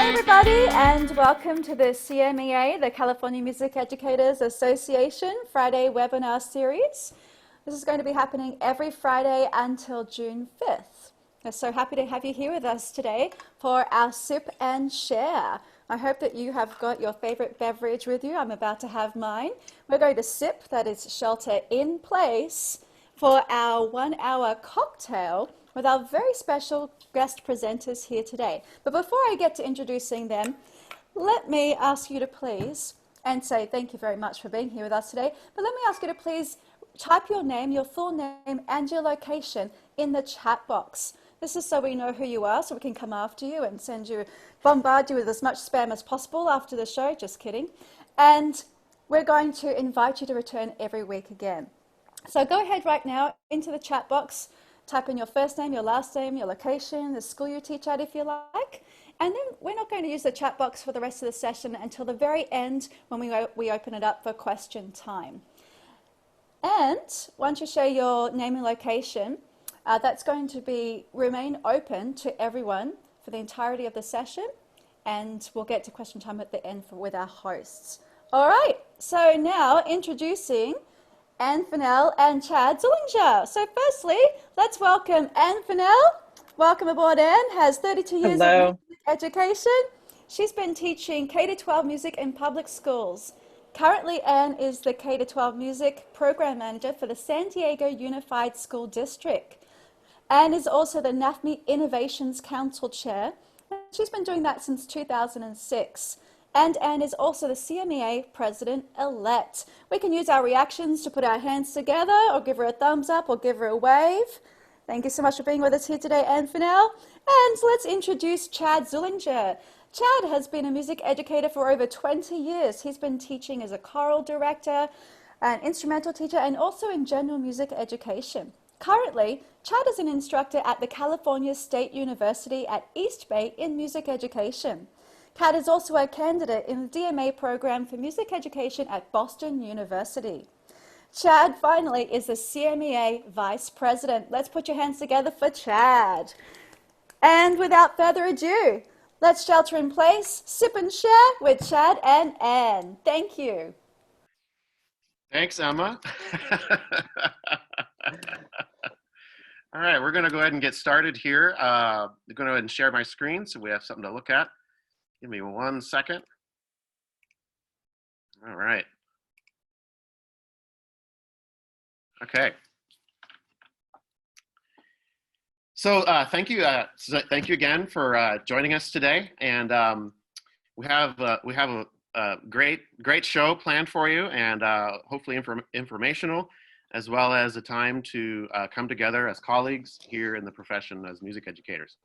everybody, and welcome to the CMEA, the California Music Educators Association Friday webinar series. This is going to be happening every Friday until June 5th. We're so happy to have you here with us today for our sip and share. I hope that you have got your favorite beverage with you. I'm about to have mine. We're going to sip, that is shelter in place, for our 1 hour cocktail with our very special guest presenters here today. But before I get to introducing them, let me ask you to please, and say thank you very much for being here with us today, but let me ask you to please type your name, your full name, and your location in the chat box. This is so we know who you are, so we can come after you and bombard you with as much spam as possible after the show. Just kidding. And we're going to invite you to return every week again. So go ahead right now into the chat box, type in your first name, your last name, your location, the school you teach at if you like. And then we're not going to use the chat box for the rest of the session until the very end when we open it up for question time. And once you share your name and location, that's going to remain open to everyone for the entirety of the session, and we'll get to question time at the end with our hosts. All right, so now introducing Anne Fennell and Chad Zullinger. So firstly, let's welcome Anne Fennell. Welcome aboard, Anne. Has 32 years of music education. She's been teaching K-12 music in public schools. Currently, Anne is the K-12 music program manager for the San Diego Unified School District. Anne is also the NAFME Innovations Council Chair. She's been doing that since 2006. And Anne is also the CMEA President-elect. We can use our reactions to put our hands together or give her a thumbs up or give her a wave. Thank you so much for being with us here today, Anne Fennell. And let's introduce Chad Zullinger. Chad has been a music educator for over 20 years. He's been teaching as a choral director, an instrumental teacher, and also in general music education. Currently, Chad is an instructor at the California State University at East Bay in music education. Chad is also a candidate in the DMA program for music education at Boston University. Chad, finally, is the CMEA Vice President. Let's put your hands together for Chad. And without further ado, let's shelter in place, sip and share with Chad and Anne. Thank you. Thanks, Emma. All right, we're going to go ahead and get started here. I'm going to go ahead and share my screen so we have something to look at. Give me 1 second. All right. Okay. So thank you again for joining us today, and we have a great show planned for you, and hopefully informational, as well as a time to come together as colleagues here in the profession as music educators.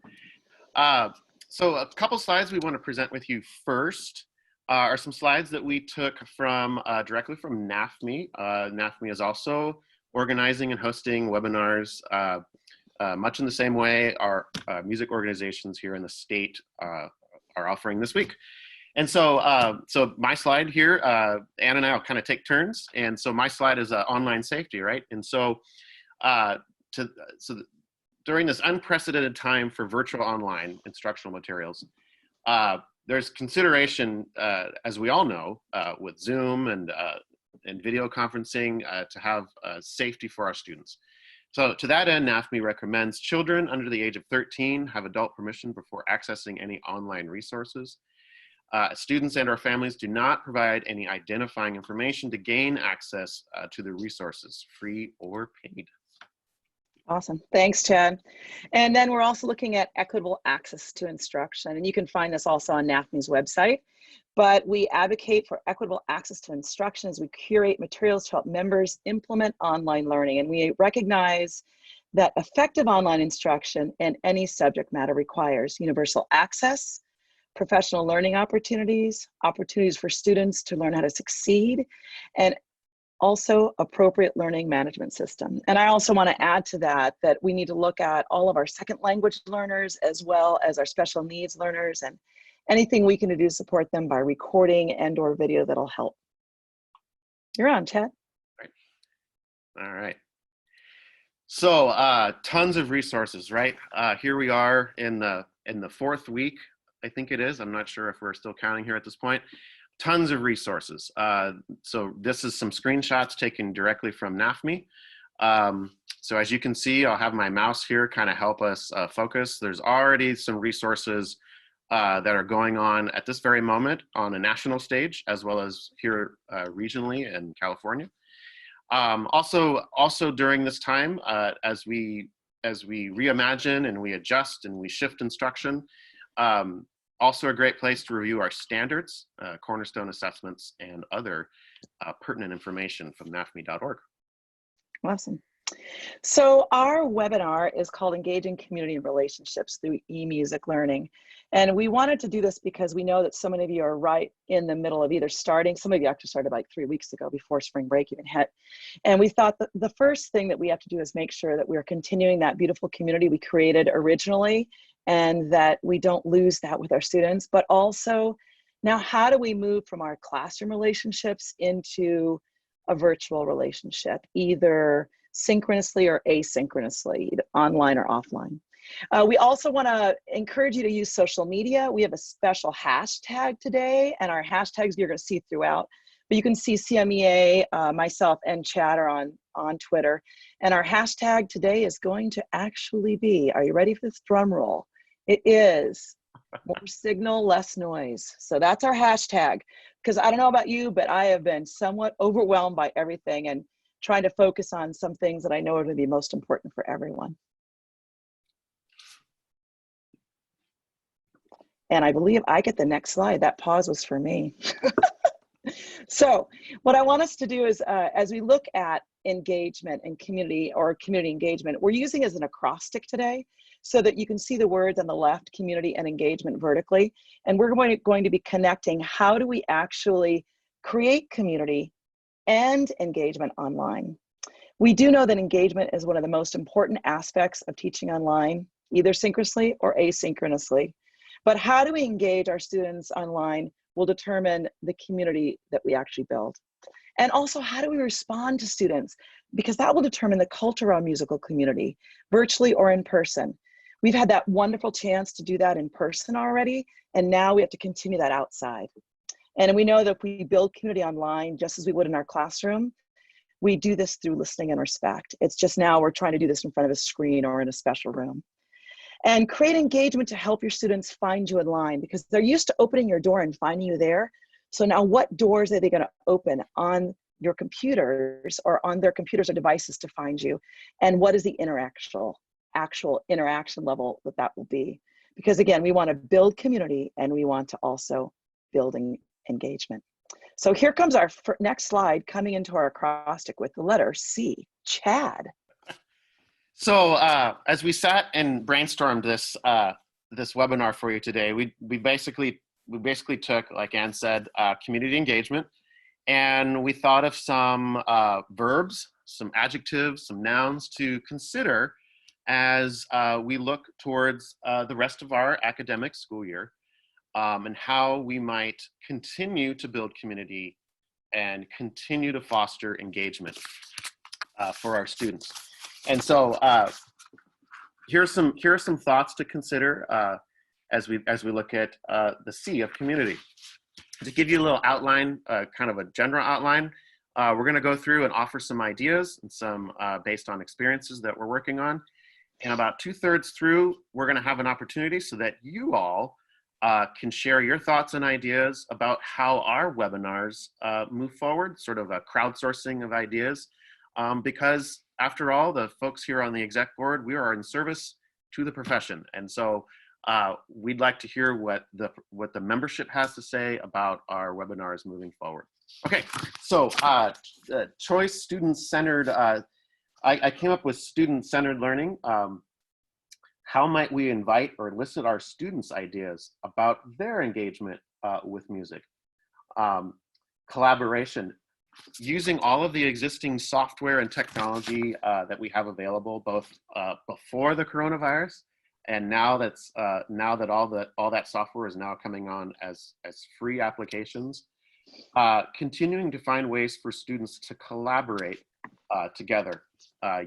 So a couple slides we want to present with you first are some slides that we took from directly from NAFME. NAFME is also organizing and hosting webinars much in the same way our music organizations here in the state are offering this week. And so, my slide here, Anne and I will kind of take turns. And so my slide is online safety, right? And so, during this unprecedented time for virtual online instructional materials, there's consideration, as we all know, with Zoom and video conferencing to have safety for our students. So to that end, NAFME recommends children under the age of 13 have adult permission before accessing any online resources. Students and our families do not provide any identifying information to gain access to the resources, free or paid. Awesome. Thanks, Chad. And then we're also looking at equitable access to instruction. And you can find this also on NAFME's website. But we advocate for equitable access to instruction as we curate materials to help members implement online learning. And we recognize that effective online instruction in any subject matter requires universal access, professional learning opportunities, opportunities for students to learn how to succeed, and also appropriate learning management system. And I also want to add to that we need to look at all of our second language learners as well as our special needs learners and anything we can do to support them by recording and or video that'll help. You're on, Chad. All right. So tons of resources, right? Here we are in the fourth week I think it is. I'm not sure if we're still counting here at this point. Tons of resources. So this is some screenshots taken directly from NAFME. So as you can see, I'll have my mouse here kind of help us focus. There's already some resources that are going on at this very moment on a national stage, as well as here regionally in California. Also during this time, as we reimagine and we adjust and we shift instruction, also a great place to review our standards, cornerstone assessments, and other pertinent information from nafme.org. Awesome. So our webinar is called Engaging Community and Relationships through eMusic Learning. And we wanted to do this because we know that so many of you are right in the middle of either starting, some of you actually started like 3 weeks ago before spring break even hit. And we thought that the first thing that we have to do is make sure that we're continuing that beautiful community we created originally, and that we don't lose that with our students. But also, now how do we move from our classroom relationships into a virtual relationship, either synchronously or asynchronously, either online or offline? We also want to encourage you to use social media. We have a special hashtag today, and our hashtags you're going to see throughout. But you can see CMEA, myself, and Chad are on Twitter. And our hashtag today is going to actually be, are you ready for this drum roll? It is more signal, less noise. So that's our hashtag. Because I don't know about you, but I have been somewhat overwhelmed by everything and trying to focus on some things that I know are going to be most important for everyone. And I believe I get the next slide. That pause was for me. So what I want us to do is, as we look at engagement and community or community engagement, we're using it as an acrostic today so that you can see the words on the left, community and engagement vertically. And we're going to be connecting how do we actually create community and engagement online. We do know that engagement is one of the most important aspects of teaching online, either synchronously or asynchronously. But how do we engage our students online will determine the community that we actually build. And also, how do we respond to students? Because that will determine the culture of our musical community, virtually or in person. We've had that wonderful chance to do that in person already, and now we have to continue that outside. And we know that if we build community online, just as we would in our classroom, we do this through listening and respect. It's just now we're trying to do this in front of a screen or in a special room. And create engagement to help your students find you online, because they're used to opening your door and finding you there. So now what doors are they going to open on your computers or on their computers or devices to find you? And what is the actual interaction level that will be? Because again, we want to build community and we want to also build engagement. So here comes our next slide coming into our acrostic with the letter C, Chad. So as we sat and brainstormed this this webinar for you today, we basically took, like Ann said, community engagement, and we thought of some verbs, some adjectives, some nouns to consider as we look towards the rest of our academic school year, and how we might continue to build community and continue to foster engagement for our students. And so here are some thoughts to consider as we look at the C of community. To give you a little outline, kind of a general outline, we're going to go through and offer some ideas and some based on experiences that we're working on. And about 2/3 through, we're going to have an opportunity so that you all can share your thoughts and ideas about how our webinars move forward, sort of a crowdsourcing of ideas, because after all, the folks here on the exec board, we are in service to the profession. And so we'd like to hear what the membership has to say about our webinars moving forward. Okay, so choice student-centered, I came up with student-centered learning. How might we invite or elicit our students' ideas about their engagement with music? Collaboration. Using all of the existing software and technology that we have available, both before the coronavirus and now that all that software is now coming on as free applications, continuing to find ways for students to collaborate together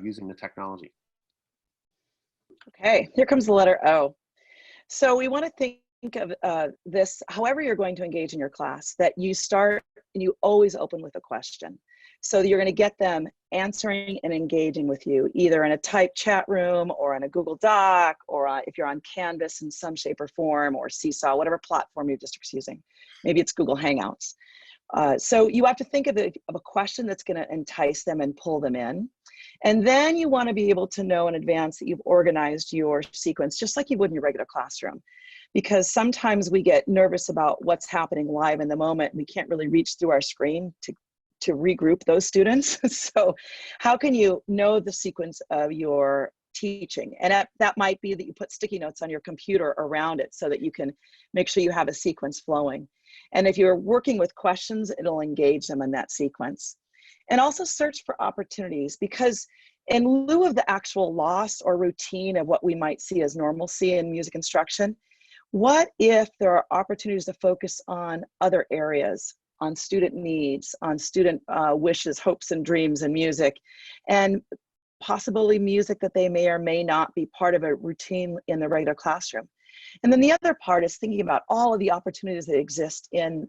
using the technology. Okay, here comes the letter O. So we want to think of this, however you're going to engage in your class, that you start and you always open with a question. So you're going to get them answering and engaging with you, either in a typed chat room or on a Google Doc, or if you're on Canvas in some shape or form, or Seesaw, whatever platform your district's using. Maybe it's Google Hangouts. So you have to think of a question that's going to entice them and pull them in. And then you want to be able to know in advance that you've organized your sequence just like you would in your regular classroom. Because sometimes we get nervous about what's happening live in the moment. We can't really reach through our screen to regroup those students. So how can you know the sequence of your teaching? And that might be that you put sticky notes on your computer around it so that you can make sure you have a sequence flowing. And if you're working with questions, it'll engage them in that sequence. And also search for opportunities, because in lieu of the actual loss or routine of what we might see as normalcy in music instruction, what if there are opportunities to focus on other areas, on student needs, on student wishes, hopes, and dreams in music, and possibly music that they may or may not be part of a routine in the regular classroom. And then the other part is thinking about all of the opportunities that exist in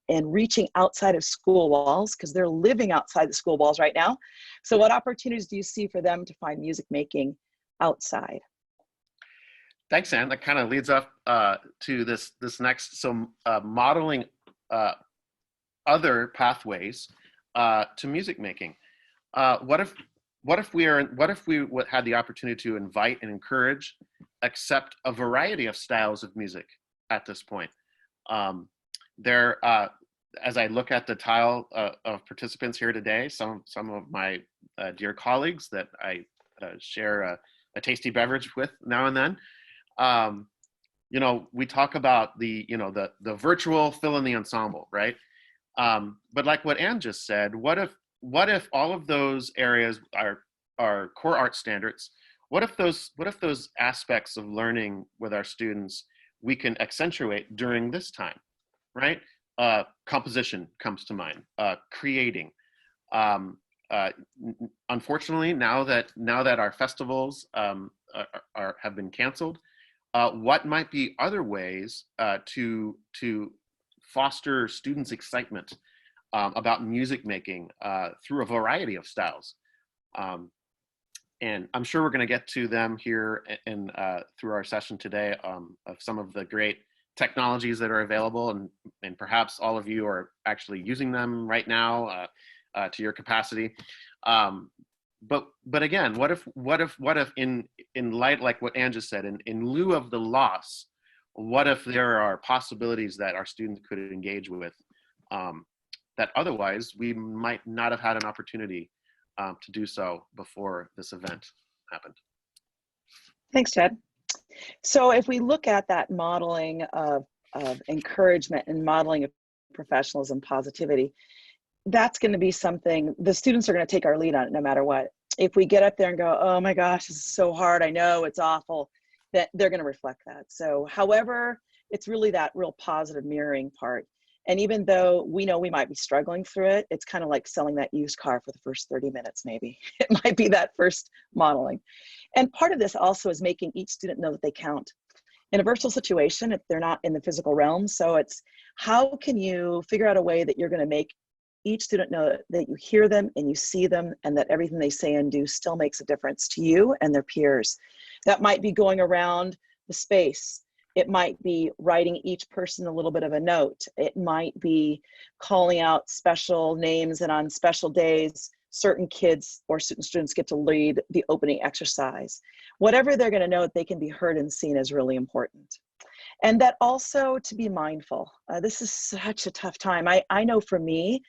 reaching outside of school walls, because they're living outside the school walls right now. So what opportunities do you see for them to find music making outside? Thanks, Anne. That kind of leads up to this next. So modeling other pathways to music making. What if we had the opportunity to invite and encourage, accept a variety of styles of music at this point? As I look at the tile of participants here today, some of my dear colleagues that I share a tasty beverage with now and then. We talk about the virtual fill in the ensemble, right? But like what Anne just said, what if all of those areas are core art standards? What if those aspects of learning with our students we can accentuate during this time, right? Composition comes to mind, creating. Unfortunately, now that our festivals have been canceled, what might be other ways to foster students' excitement about music making through a variety of styles? And I'm sure we're going to get to them here through our session today of some of the great technologies that are available, and perhaps all of you are actually using them right now to your capacity. But again, what if in light, like what Anne just said, in lieu of the loss, what if there are possibilities that our students could engage with that otherwise we might not have had an opportunity to do so before this event happened? Thanks, Ted. So if we look at that modeling of encouragement and modeling of professionalism, positivity, that's going to be something the students are going to take our lead on it no matter what. If we get up there and go, oh my gosh, this is so hard, I know it's awful, that they're going to reflect that. So however, it's really that real positive mirroring part. And even though we know we might be struggling through it, it's kind of like selling that used car for the first 30 minutes, maybe. It might be that first modeling. And part of this also is making each student know that they count. In a virtual situation, if they're not in the physical realm, so it's how can you figure out a way that you're going to make each student know that you hear them and you see them, and that everything they say and do still makes a difference to you and their peers. That might be going around the space. It might be writing each person a little bit of a note. It might be calling out special names, and on special days, certain kids or certain students get to lead the opening exercise. Whatever they're going to know that they can be heard and seen is really important. And that also to be mindful. This is such a tough time. I know for me,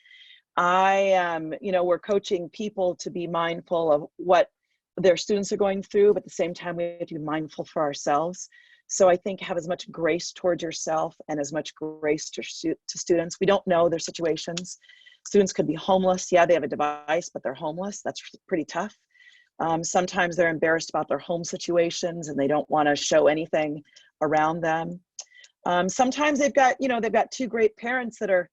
we're coaching people to be mindful of what their students are going through, but at the same time, we have to be mindful for ourselves. So I think have as much grace towards yourself and as much grace to students. We don't know their situations. Students could be homeless. Yeah, they have a device, but they're homeless. That's pretty tough. Sometimes they're embarrassed about their home situations and they don't want to show anything around them. Sometimes they've got two great parents that are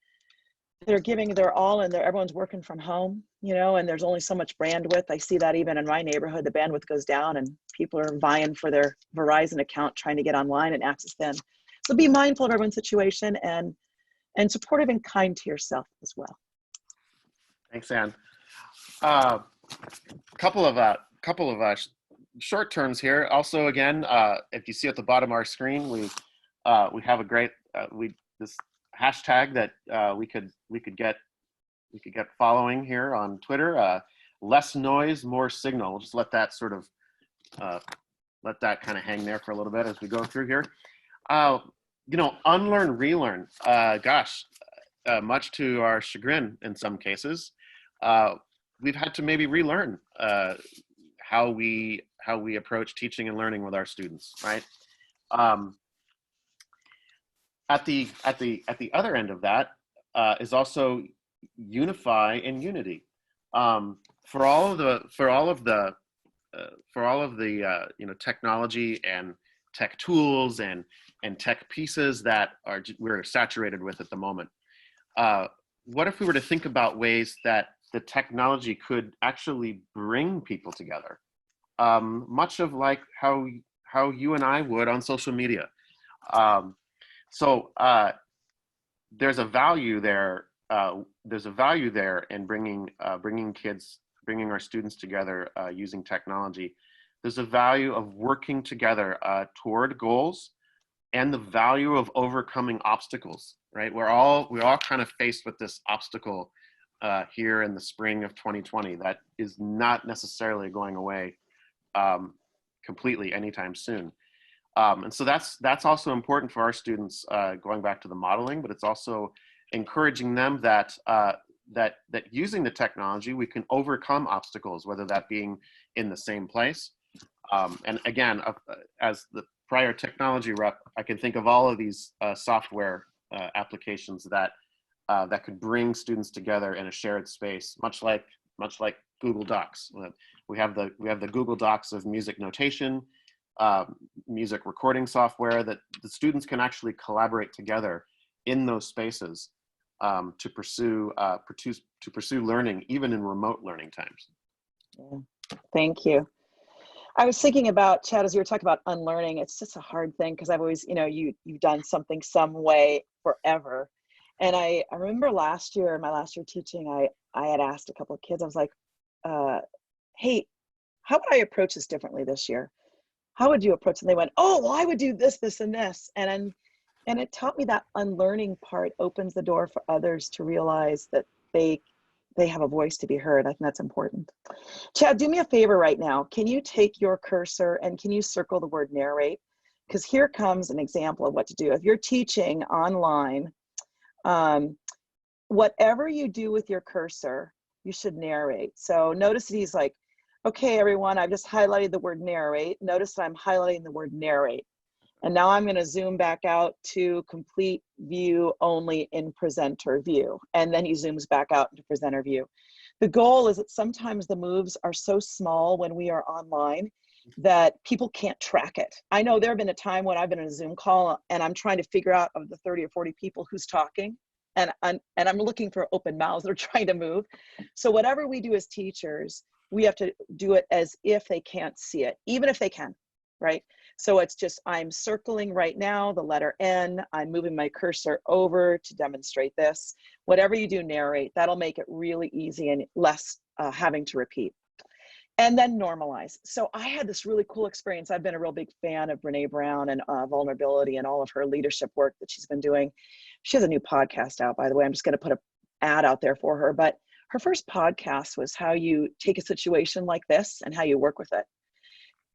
giving their all, and everyone's working from home, and there's only so much bandwidth. I see that even in my neighborhood, the bandwidth goes down and people are vying for their Verizon account trying to get online and access them. So be mindful of everyone's situation and supportive and kind to yourself as well. Thanks, Anne. Couple of short terms here. Also, again, if you see at the bottom of our screen, we have a great this hashtag that we could get following here on Twitter. Less noise, more signal. We'll just let that sort of kind of hang there for a little bit as we go through here. You know, unlearn, relearn. Gosh, much to our chagrin in some cases, we've had to maybe relearn how we approach teaching and learning with our students, right? At the other end of that is also unify in unity. For all of the you know, technology and tech tools and tech pieces that we're saturated with at the moment. What if we were to think about ways that the technology could actually bring people together, much of like how you and I would on social media. So there's a value there. There's a value there in bringing our students together using technology. There's a value of working together toward goals, and the value of overcoming obstacles. Right, we're all kind of faced with this obstacle here in the spring of 2020 that is not necessarily going away completely anytime soon. And so that's also important for our students, going back to the modeling, but it's also encouraging them that that using the technology, we can overcome obstacles, whether that being in the same place. And again, as the prior technology rep, I can think of all of these software applications that could bring students together in a shared space, much like Google Docs. We have the Google Docs of music notation, music recording software that the students can actually collaborate together in those spaces to pursue learning, even in remote learning times. Yeah. Thank you. I was thinking about, Chad, as you were talking about unlearning, it's just a hard thing because I've always, you know, you've done something some way forever. And I remember my last year teaching, I had asked a couple of kids, I was like, hey, how would I approach this differently this year? How would you approach it? And they went, oh, well, I would do this, this, and this. And it taught me that unlearning part opens the door for others to realize that they have a voice to be heard. I think that's important. Chad, do me a favor right now. Can you take your cursor and can you circle the word narrate? Because here comes an example of what to do. If you're teaching online, whatever you do with your cursor, you should narrate. So notice that he's like, okay, everyone, I've just highlighted the word narrate. Notice that I'm highlighting the word narrate. And now I'm going to zoom back out to complete view only in presenter view. And then he zooms back out into presenter view. The goal is that sometimes the moves are so small when we are online that people can't track it. I know there have been a time when I've been in a Zoom call and I'm trying to figure out of the 30 or 40 people who's talking, and I'm looking for open mouths that are trying to move. So whatever we do as teachers, we have to do it as if they can't see it, even if they can, right? So it's just, I'm circling right now the letter N, I'm moving my cursor over to demonstrate this. Whatever you do, narrate, that'll make it really easy and less having to repeat. And then normalize. So I had this really cool experience. I've been a real big fan of Brene Brown and vulnerability and all of her leadership work that she's been doing. She has a new podcast out, by the way. I'm just going to put an ad out there for her. But her first podcast was how you take a situation like this and how you work with it.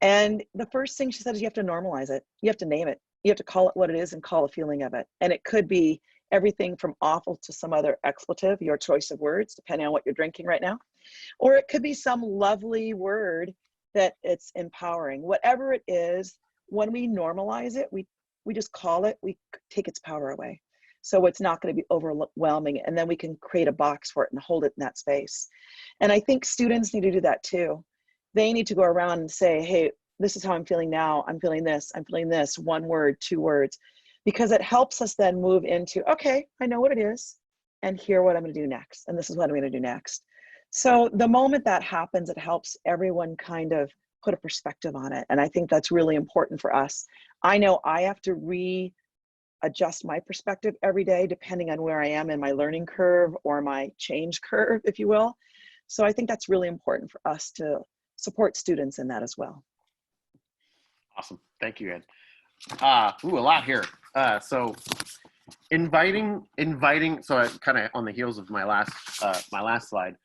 And the first thing she said is you have to normalize it. You have to name it. You have to call it what it is and call a feeling of it. And it could be everything from awful to some other expletive, your choice of words, depending on what you're drinking right now. Or it could be some lovely word that it's empowering. Whatever it is, when we normalize it, we just call it, we take its power away. So it's not going to be overwhelming. And then we can create a box for it and hold it in that space. And I think students need to do that too. They need to go around and say, hey, this is how I'm feeling now. I'm feeling this, 1 word, 2 words, because it helps us then move into, okay, I know what it is and here what I'm going to do next. And this is what I'm going to do next. So the moment that happens, it helps everyone kind of put a perspective on it. And I think that's really important for us. I know I have to adjust my perspective every day depending on where I am in my learning curve or my change curve, if you will. So I think that's really important for us to support students in that as well. Awesome. Thank you, Ed. Ooh, a lot here. So inviting, so I kind of on the heels of my last slide,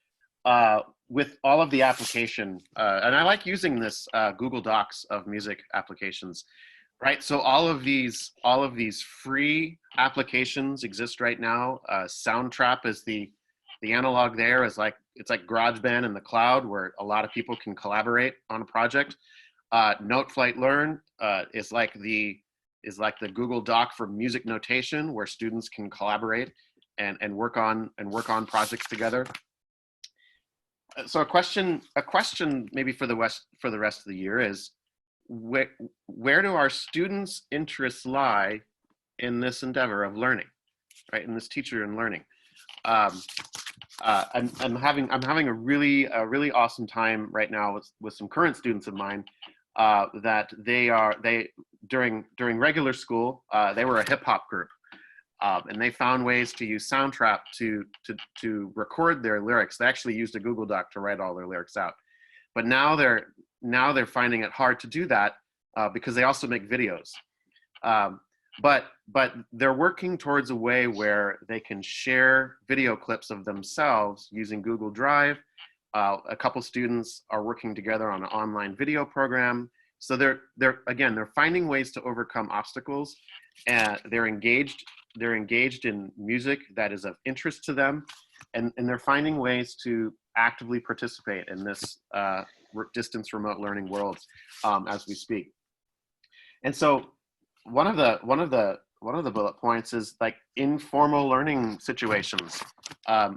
with all of the application, and I like using this Google Docs of music applications, right? So all of these free applications exist right now. Soundtrap is the analog there, is like, it's like GarageBand in the cloud where a lot of people can collaborate on a project. Noteflight Learn is like the Google Doc for music notation, where students can collaborate and work on projects together. So a question maybe for the rest of the year is, where do our students' interests lie in this endeavor of learning, right? In this teacher and learning. I'm having a really awesome time right now with some current students of mine, that during regular school, they were a hip hop group, and they found ways to use Soundtrap to record their lyrics. They actually used a Google Doc to write all their lyrics out, but now they're finding it hard to do that because they also make videos. But they're working towards a way where they can share video clips of themselves using Google Drive. A couple students are working together on an online video program. So they're finding ways to overcome obstacles, and they're engaged in music that is of interest to them, and they're finding ways to actively participate in this distance remote learning world as we speak. And so one of the bullet points is like informal learning situations.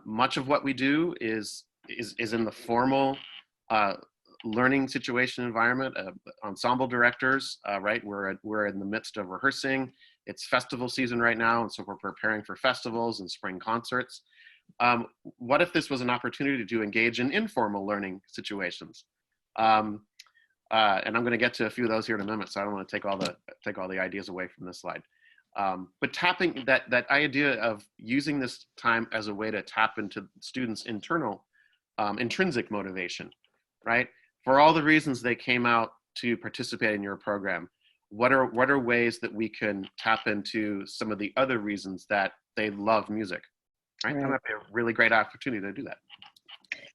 Much of what we do is in the formal learning situation environment. Ensemble directors, right? We're in the midst of rehearsing. It's festival season right now, and so we're preparing for festivals and spring concerts. What if this was an opportunity to engage in informal learning situations? And I'm going to get to a few of those here in a minute, so I don't want to take all the ideas away from this slide. But tapping that idea of using this time as a way to tap into students' internal intrinsic motivation, right? For all the reasons they came out to participate in your program, what are ways that we can tap into some of the other reasons that they love music, right? That might be a really great opportunity to do that.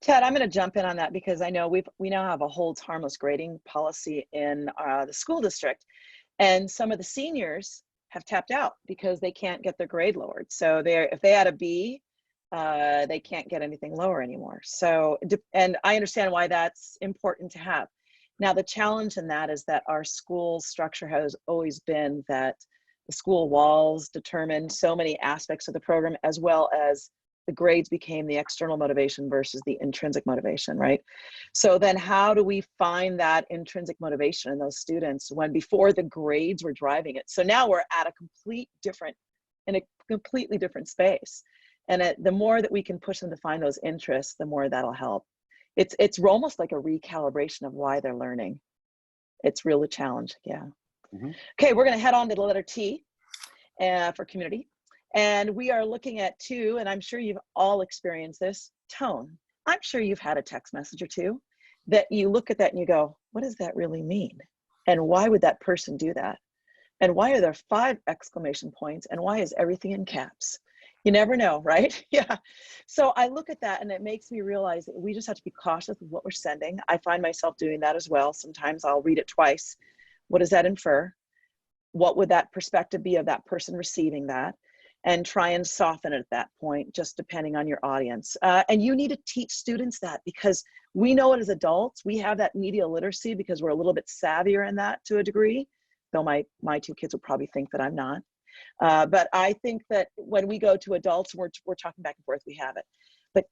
Ted, I'm going to jump in on that because I know we now have a holds harmless grading policy in the school district, and some of the seniors have tapped out because they can't get their grade lowered. So if they had a B, they can't get anything lower anymore. So, and I understand why that's important to have. Now, the challenge in that is that our school structure has always been that the school walls determined so many aspects of the program, as well as the grades became the external motivation versus the intrinsic motivation, right? So then how do we find that intrinsic motivation in those students when before the grades were driving it? So now we're at a completely different space. And the more that we can push them to find those interests, the more that'll help. It's almost like a recalibration of why they're learning. It's really a challenge, yeah. Mm-hmm. Okay, we're gonna head on to the letter T for community. And we are looking at two, and I'm sure you've all experienced this, tone. I'm sure you've had a text message or two that you look at that and you go, what does that really mean? And why would that person do that? And why are there 5 exclamation points? And why is everything in caps? You never know, right? Yeah. So I look at that and it makes me realize that we just have to be cautious with what we're sending. I find myself doing that as well. Sometimes I'll read it twice. What does that infer? What would that perspective be of that person receiving that? And try and soften it at that point, just depending on your audience. And you need to teach students that, because we know it as adults. We have that media literacy because we're a little bit savvier in that to a degree, though my 2 kids will probably think that I'm not. But I think that when we go to adults, we're talking back and forth, we have it. But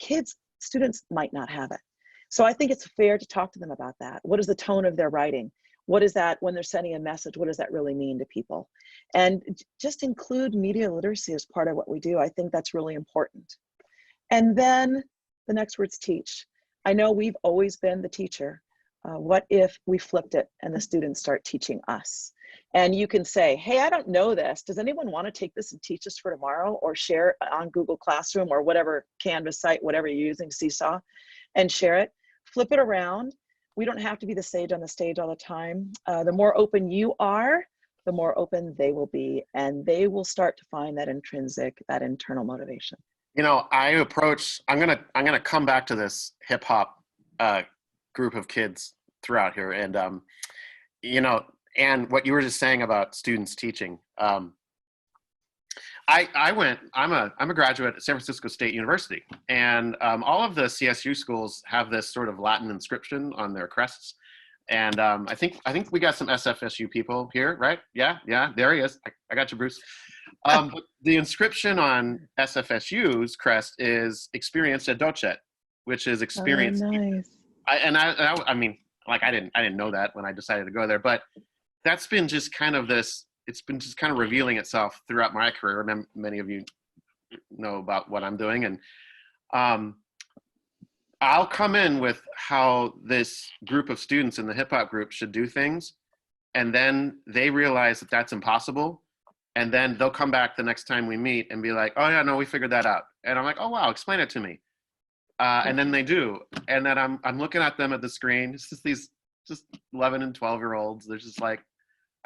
students might not have it. So I think it's fair to talk to them about that. What is the tone of their writing? What is that when they're sending a message? What does that really mean to people? And just include media literacy as part of what we do. I think that's really important. And then the next word's teach. I know we've always been the teacher. What if we flipped it and the students start teaching us? And you can say, hey, I don't know this. Does anyone want to take this and teach this for tomorrow, or share it on Google Classroom or whatever Canvas site, whatever you're using, Seesaw, and share it. Flip it around. We don't have to be the sage on the stage all the time. The more open you are, the more open they will be, and they will start to find that intrinsic, that internal motivation. You know, I'm gonna come back to this hip hop group of kids throughout here, and you know, and what you were just saying about students teaching. I'm a graduate at San Francisco State University, and all of the CSU schools have this sort of Latin inscription on their crests. And I think we got some SFSU people here, right? Yeah, there he is. I got you, Bruce. But the inscription on SFSU's crest is "Experiencia Docet," which is experience. Oh, nice. I mean, like I didn't know that when I decided to go there, but that's been just kind of this. It's been just kind of revealing itself throughout my career. Many of you know about what I'm doing, and I'll come in with how this group of students in the hip hop group should do things, and then they realize that that's impossible, and then they'll come back the next time we meet and be like, "Oh yeah, no, we figured that out," and I'm like, "Oh wow, explain it to me," and then they do, and then I'm looking at them at the screen. It's just these 11 and 12-year-olds. They're just like,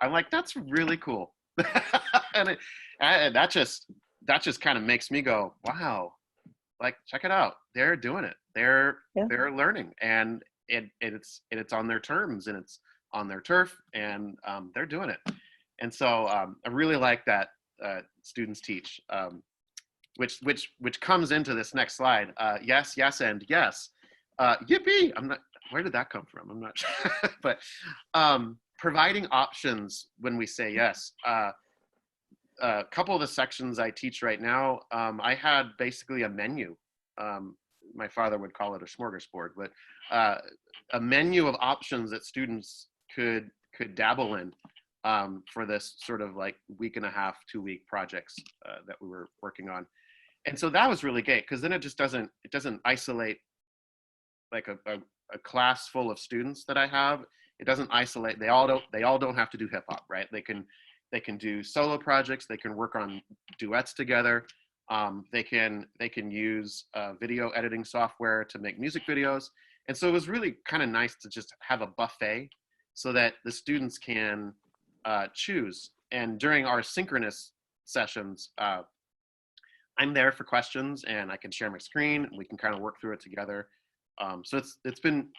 I'm like, that's really cool, and that just kind of makes me go, wow, like check it out, they're doing it. They're learning, and it's on their terms, and it's on their turf, and they're doing it. And so I really like that students teach, which comes into this next slide. Yes, and yes. Yippee! Where did that come from? I'm not sure. But providing options when we say yes. A couple of the sections I teach right now, I had basically a menu. My father would call it a smorgasbord, but a menu of options that students could dabble in for this sort of like week and a half, 2-week projects that we were working on. And so that was really great, because then it doesn't isolate like a class full of students that I have. It doesn't isolate. They all don't have to do hip hop, right? They can do solo projects. They can work on duets together. They can use video editing software to make music videos. And so it was really kind of nice to just have a buffet so that the students can choose. And during our synchronous sessions, I'm there for questions, and I can share my screen, and we can kind of work through it together. So it's been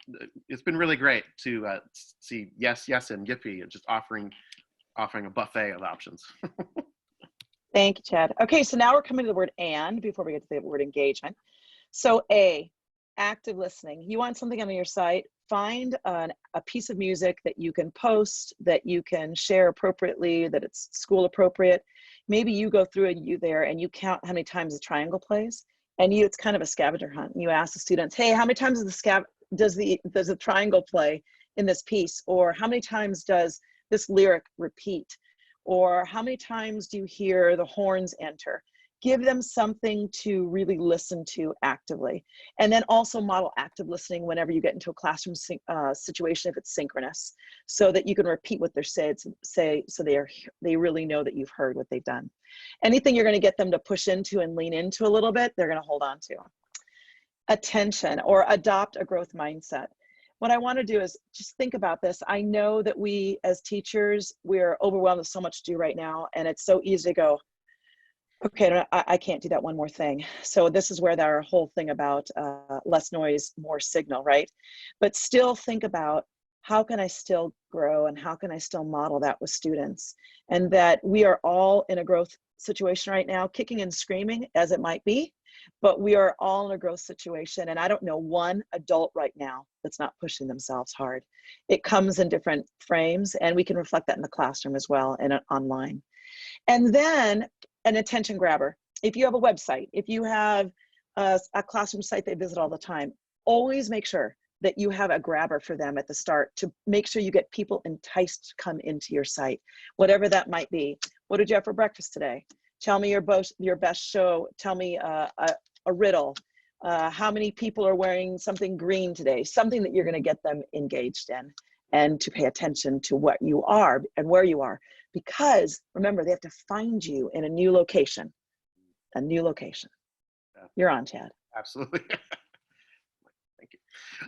really great to see Yes, and Yippee, and just offering a buffet of options. Thank you, Chad. Okay, so now we're coming to the word "and" before we get to the word engagement. So A, active listening. You want something on your site, find a piece of music that you can post, that you can share appropriately, that it's school appropriate. Maybe you go through and you count how many times the triangle plays, and it's kind of a scavenger hunt. You ask the students, hey, how many times does the triangle play in this piece? Or how many times does this lyric repeat? Or how many times do you hear the horns enter? Give them something to really listen to actively. And then also model active listening whenever you get into a classroom situation, if it's synchronous, so that you can repeat what they're say so they really know that you've heard what they've done. Anything you're going to get them to push into and lean into a little bit, they're going to hold on to. Attention, or adopt a growth mindset. What I want to do is just think about this. I know that we as teachers, we're overwhelmed with so much to do right now, and it's so easy to go, okay, I can't do that one more thing. So this is where our whole thing about less noise, more signal, right? But still think about, how can I still grow, and how can I still model that with students? And that we are all in a growth situation right now, kicking and screaming as it might be, but we are all in a growth situation. And I don't know one adult right now that's not pushing themselves hard. It comes in different frames, and we can reflect that in the classroom as well and online. And then an attention grabber. If you have a website, if you have a classroom site they visit all the time, always make sure that you have a grabber for them at the start to make sure you get people enticed to come into your site, whatever that might be. What did you have for breakfast today? Tell me your best show. Tell me a riddle. How many people are wearing something green today? Something that you're going to get them engaged in. and to pay attention to what you are and where you are. Because remember, they have to find you in a new location, a new location. Yeah. You're on, Chad. Absolutely. Thank you.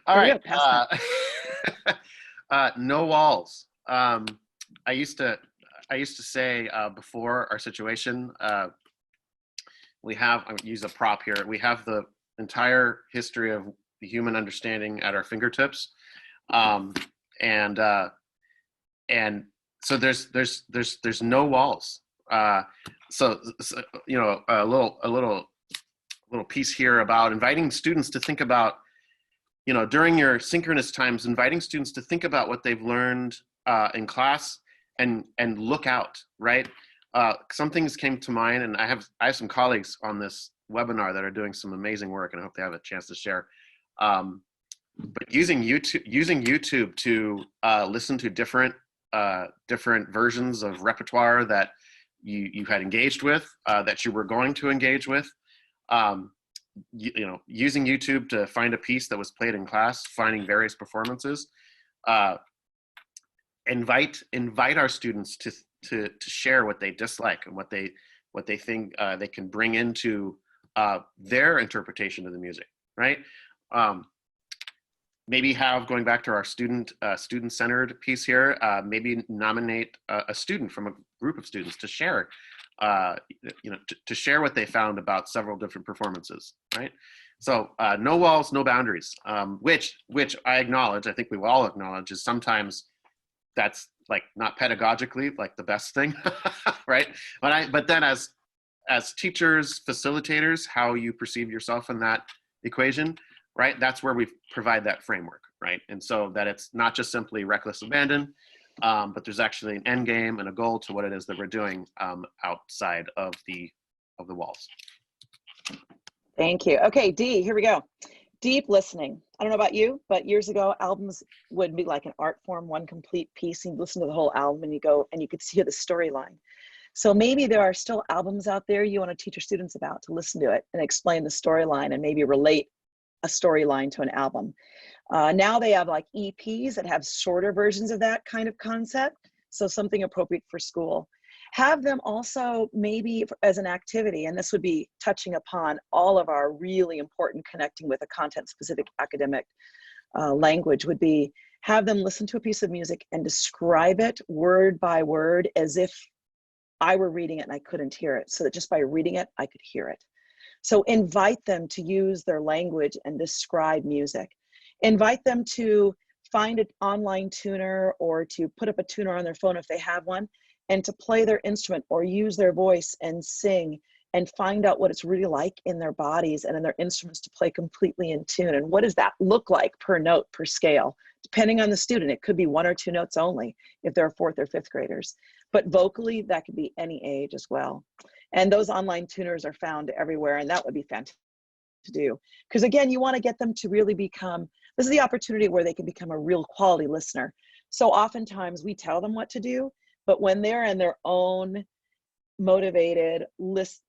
All Here we right. go, pass No walls. I used to say before our situation, we have, I use a prop here. We have the entire history of the human understanding at our fingertips. And so there's no walls. So you know, a little piece here about inviting students to think about, you know, during your synchronous times, inviting students to think about what they've learned in class and look out, right? Some things came to mind, and I have some colleagues on this webinar that are doing some amazing work, and I hope they have a chance to share. But using YouTube to listen to different versions of repertoire that you had engaged with, that you were going to engage with. You know, using YouTube to find a piece that was played in class, finding various performances. Invite our students to share what they dislike and what they think they can bring into their interpretation of the music, right? Maybe have, going back to our student-centered piece here, maybe nominate a student from a group of students to share, you know, to share what they found about several different performances, right? So no walls, no boundaries, which I acknowledge, I think we will all acknowledge, is sometimes that's like not pedagogically like the best thing, right? But then as teachers, facilitators, how you perceive yourself in that equation, right? That's where we provide that framework, right? And so that it's not just simply reckless abandon, but there's actually an end game and a goal to what it is that we're doing outside of the walls. Thank you. Okay, D, here we go. Deep listening. I don't know about you, but years ago, albums would be like an art form, one complete piece. And you listen to the whole album and you go and you could see the storyline. So maybe there are still albums out there you want to teach your students about, to listen to it and explain the storyline and maybe relate a storyline to an album. Now they have like EPs that have shorter versions of that kind of concept. So something appropriate for school. Have them also maybe as an activity, and this would be touching upon all of our really important connecting with a content specific academic language, would be have them listen to a piece of music and describe it word by word as if I were reading it and I couldn't hear it, so that just by reading it, I could hear it. So invite them to use their language and describe music. Invite them to find an online tuner or to put up a tuner on their phone if they have one, and to play their instrument or use their voice and sing and find out what it's really like in their bodies and in their instruments to play completely in tune. And what does that look like per note, per scale? Depending on the student, it could be 1 or 2 notes only if they're 4th or 5th graders. But vocally, that could be any age as well. And those online tuners are found everywhere, and that would be fantastic to do. Because again, you want to get them to really become, this is the opportunity where they can become a real quality listener. So oftentimes we tell them what to do, but when they're in their own motivated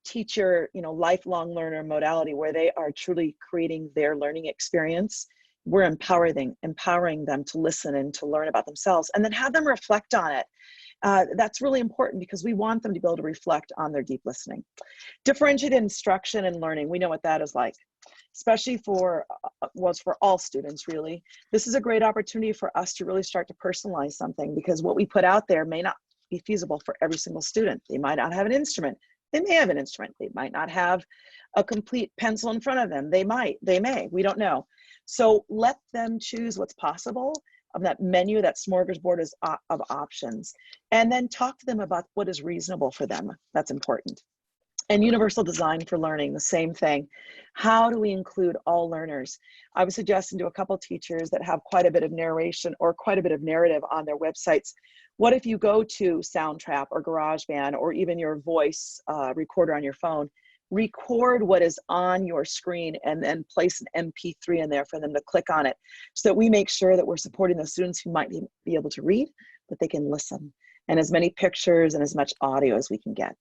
teacher, you know, lifelong learner modality where they are truly creating their learning experience, we're empowering them to listen and to learn about themselves and then have them reflect on it. That's really important because we want them to be able to reflect on their deep listening. Differentiated instruction and learning, we know what that is like, especially for all students really. This is a great opportunity for us to really start to personalize something, because what we put out there may not be feasible for every single student. They might not have an instrument. They may have an instrument. They might not have a complete pencil in front of them. They may, we don't know. So let them choose what's possible of that menu, that smorgasbord of options, and then talk to them about what is reasonable for them. That's important. And universal design for learning, the same thing. How do we include all learners? I was suggesting to a couple teachers that have quite a bit of narration or quite a bit of narrative on their websites. What if you go to Soundtrap or GarageBand or even your voice recorder on your phone, record what is on your screen and then place an MP3 in there for them to click on it, so that we make sure that we're supporting the students who might be able to read, but they can listen, and as many pictures and as much audio as we can get.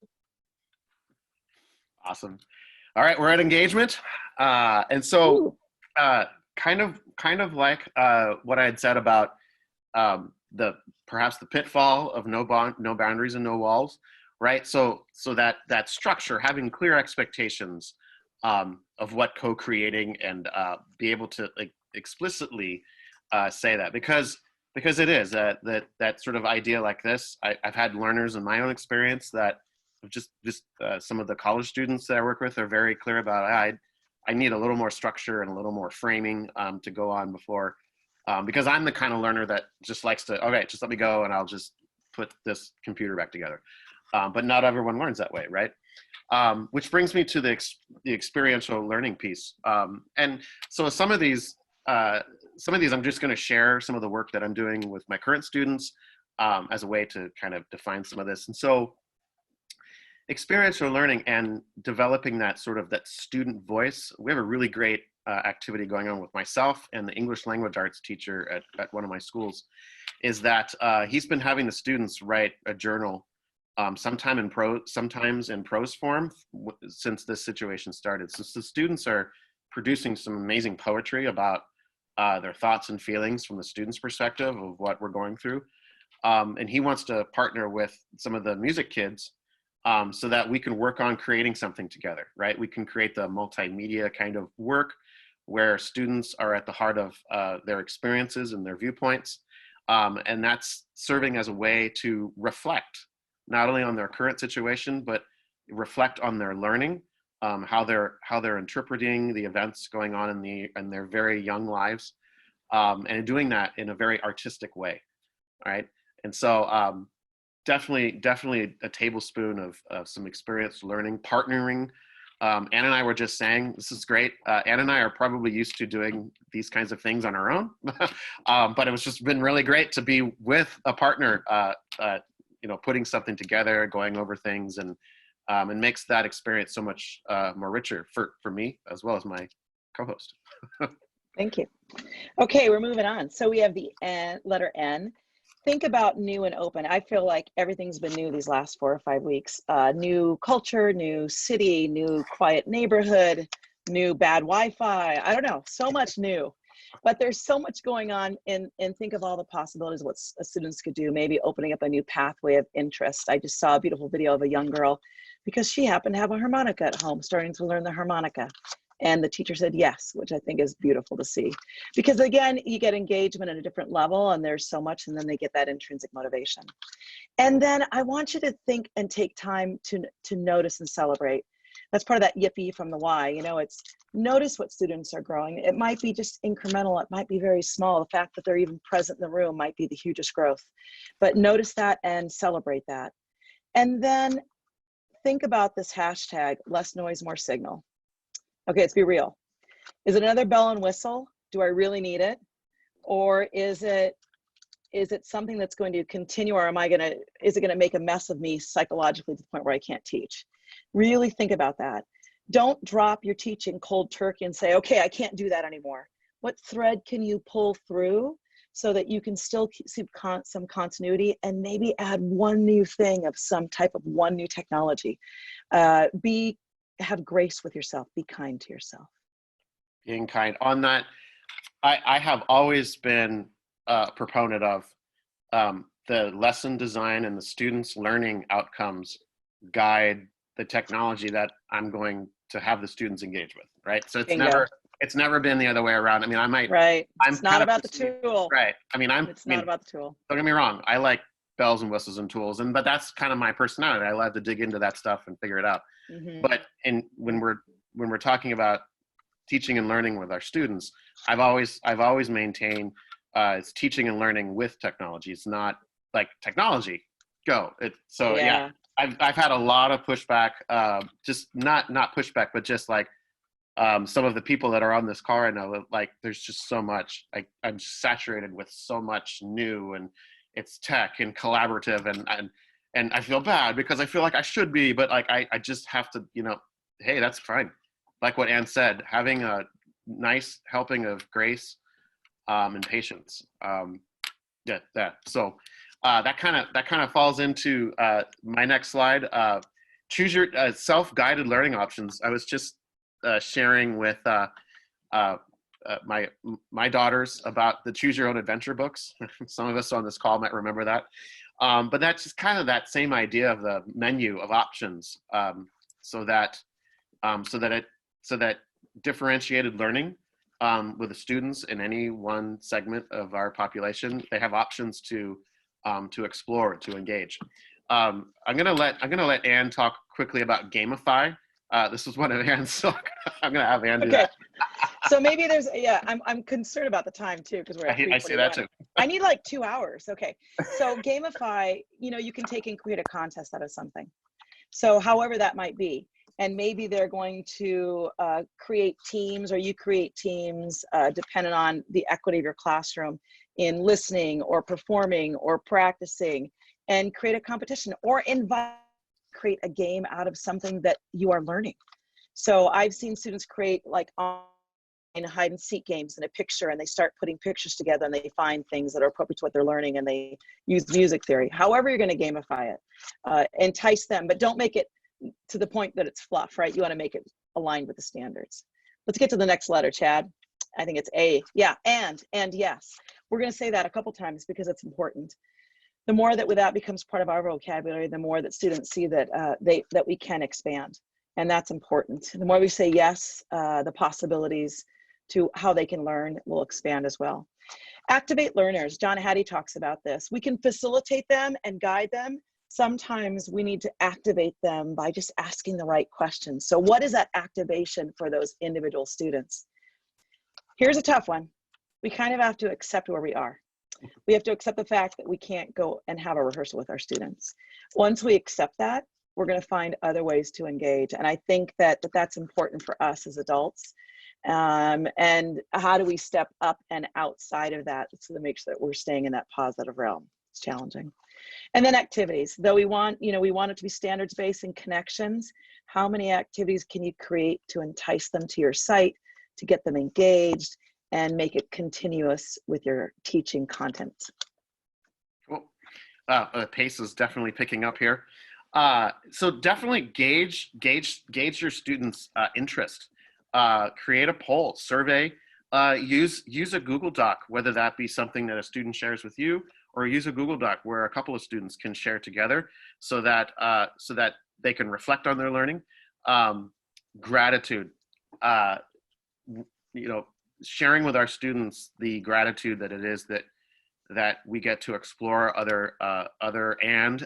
Awesome. All right, we're at engagement. And so kind of like what I had said about the perhaps the pitfall of no boundaries and no walls, right? So that structure, having clear expectations of what co-creating, and be able to like explicitly say that, because it is that sort of idea like this. I've had learners in my own experience that just some of the college students that I work with are very clear about, I need a little more structure and a little more framing to go on before, because I'm the kind of learner that just likes to, okay, just let me go and I'll just put this computer back together. But not everyone learns that way, right? Which brings me to the experiential learning piece. And so some of these I'm just going to share some of the work that I'm doing with my current students as a way to kind of define some of this. And so experiential learning and developing that sort of that student voice. We have a really great activity going on with myself and the English language arts teacher at one of my schools, is that he's been having the students write a journal, sometimes in prose form, since this situation started. So the students are producing some amazing poetry about their thoughts and feelings from the students' perspective of what we're going through. And he wants to partner with some of the music kids so that we can work on creating something together, right? We can create the multimedia kind of work where students are at the heart of their experiences and their viewpoints. And that's serving as a way to reflect not only on their current situation, but reflect on their learning, how they're interpreting the events going on in their very young lives, and doing that in a very artistic way, right? And so definitely a tablespoon of some experienced learning, partnering. Ann and I were just saying, this is great. Ann and I are probably used to doing these kinds of things on our own, but it was just been really great to be with a partner, putting something together, going over things, and makes that experience so much more richer for me as well as my co-host. Thank you. Okay, we're moving on. So we have the letter N. Think about new and open. I feel like everything's been new these last 4 or 5 weeks. New culture, new city, new quiet neighborhood, new bad Wi-Fi. I don't know, so much new. But there's so much going on, and think of all the possibilities of what students could do, maybe opening up a new pathway of interest. I just saw a beautiful video of a young girl, because she happened to have a harmonica at home, starting to learn the harmonica. And the teacher said yes, which I think is beautiful to see. Because again, you get engagement at a different level, and there's so much, and then they get that intrinsic motivation. And then I want you to think and take time to notice and celebrate. That's part of that yippee from the Y. It's notice what students are growing. It might be just incremental. It might be very small. The fact that they're even present in the room might be the hugest growth. But notice that and celebrate that. And then think about this hashtag, less noise, more signal. Okay, let's be real. Is it another bell and whistle? Do I really need it? Or is it something that's going to continue, or is it gonna make a mess of me psychologically to the point where I can't teach? Really think about that. Don't drop your teaching cold turkey and say, okay, I can't do that anymore. What thread can you pull through so that you can still keep some continuity, and maybe add one new thing of some type of one new technology? Have grace with yourself. Be kind to yourself. Being kind. On that, I have always been a proponent of the lesson design and the students' learning outcomes guide the technology that I'm going to have the students engage with, right? So it's never been the other way around. I mean, I might. Right. It's not about the tool. Right. I mean, It's not about the tool. Don't get me wrong. I like bells and whistles and tools, but that's kind of my personality. I love to dig into that stuff and figure it out. Mm-hmm. But when we're talking about teaching and learning with our students, I've always maintained it's teaching and learning with technology. It's not like technology, go. Yeah. I've had a lot of pushback, just not pushback, but just like some of the people that are on this call right now, like there's just so much. I'm saturated with so much new, and it's tech and collaborative, and I feel bad because I feel like I should be, but like I just have to, hey, that's fine. Like what Ann said, having a nice helping of grace and patience. So that kind of falls into my next slide. Choose your self-guided learning options. I was just sharing with my daughters about the Choose Your Own Adventure books. Some of us on this call might remember that. But that's just kind of that same idea of the menu of options, so that differentiated learning with the students in any one segment of our population, they have options to explore, to engage. I'm gonna let Anne talk quickly about Gamify. This is one of Anne's, so I'm gonna have Anne do that. So maybe there's, yeah, I'm concerned about the time too, because we're at I see that 3:41. too. I need like 2 hours. Okay. So Gamify, you can take and create a contest out of something. So however that might be. And maybe they're going to create teams, or you create teams depending on the equity of your classroom in listening or performing or practicing, and create a competition, or create a game out of something that you are learning. So I've seen students create like hide and seek games in a picture, and they start putting pictures together, and they find things that are appropriate to what they're learning, and they use music theory. However you're going to gamify it, entice them, but don't make it to the point that it's fluff, right? You want to make it aligned with the standards. Let's get to the next letter, Chad. I think it's A. Yeah, and yes. We're going to say that a couple times because it's important. The more that becomes part of our vocabulary, the more that students see that that we can expand, and that's important. The more we say yes, the possibilities to how they can learn will expand as well. Activate learners. John Hattie talks about this. We can facilitate them and guide them. Sometimes we need to activate them by just asking the right questions. So what is that activation for those individual students? Here's a tough one. We kind of have to accept where we are. We have to accept the fact that we can't go and have a rehearsal with our students. Once we accept that, we're going to find other ways to engage. And I think that's important for us as adults. And how do we step up and outside of that so to make sure that we're staying in that positive realm? It's challenging. And then activities, though we want it to be standards-based and connections. How many activities can you create to entice them to your site, to get them engaged, and make it continuous with your teaching content? Cool. The pace is definitely picking up here. So definitely gauge your students' interest. Create a poll, survey, use a Google Doc, whether that be something that a student shares with you, or use a Google Doc where a couple of students can share together, so that they can reflect on their learning. Gratitude, sharing with our students the gratitude that it is that we get to explore other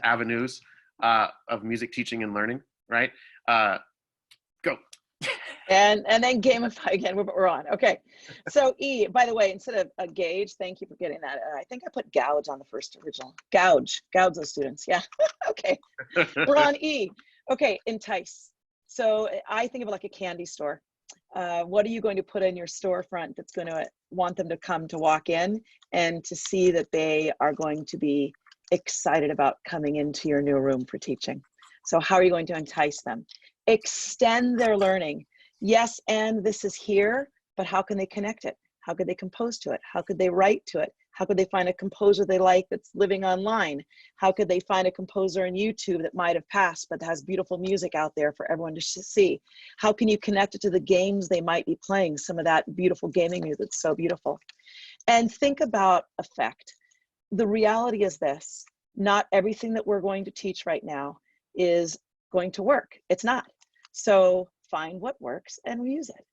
avenues of music teaching and learning, right? Go. And then gamify again. We're on. Okay. So E, by the way, instead of a gauge, thank you for getting that. I think I put gouge on the first original. Gouge those students. Yeah. Okay. We're on E. Okay. Entice. So I think of it like a candy store. What are you going to put in your storefront that's going to want them to come to walk in and to see that they are going to be excited about coming into your new room for teaching? So how are you going to entice them? Extend their learning. Yes, and this is here, but how can they connect it? How could they compose to it? How could they write to it? How could they find a composer they like that's living online? How could they find a composer on YouTube that might have passed but has beautiful music out there for everyone to see? How can you connect it to the games they might be playing, some of that beautiful gaming music that's so beautiful? And think about effect. The reality is this: not everything that we're going to teach right now is going to work. It's not. So find what works and use it.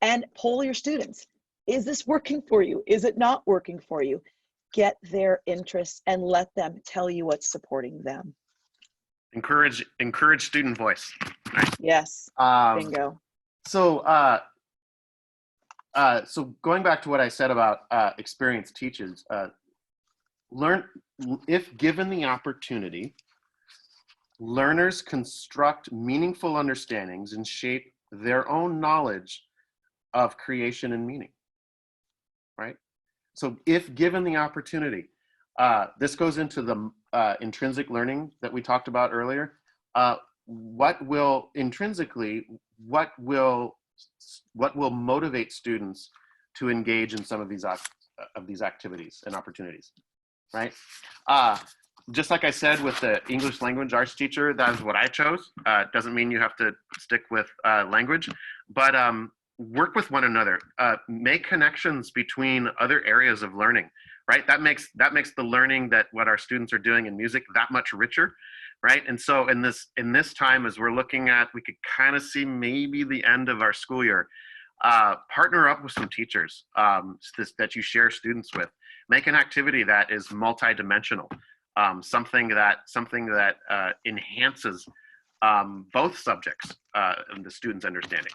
And poll your students. Is this working for you? Is it not working for you? Get their interests and let them tell you what's supporting them. Encourage student voice. Right? Yes. Bingo. So going back to what I said about experienced teachers, if given the opportunity, learners construct meaningful understandings and shape their own knowledge of creation and meaning, right? So if given the opportunity, this goes into the intrinsic learning that we talked about earlier. What will motivate students to engage in some of these activities and opportunities, right? Just like I said with the English language arts teacher, that is what I chose. It doesn't mean you have to stick with language, but work with one another, make connections between other areas of learning, right? That makes the learning that what our students are doing in music that much richer, right? And so in this time, as we're looking at, we could kind of see maybe the end of our school year, partner up with some teachers that you share students with. Make an activity that is multidimensional, something that enhances both subjects and the students' understanding.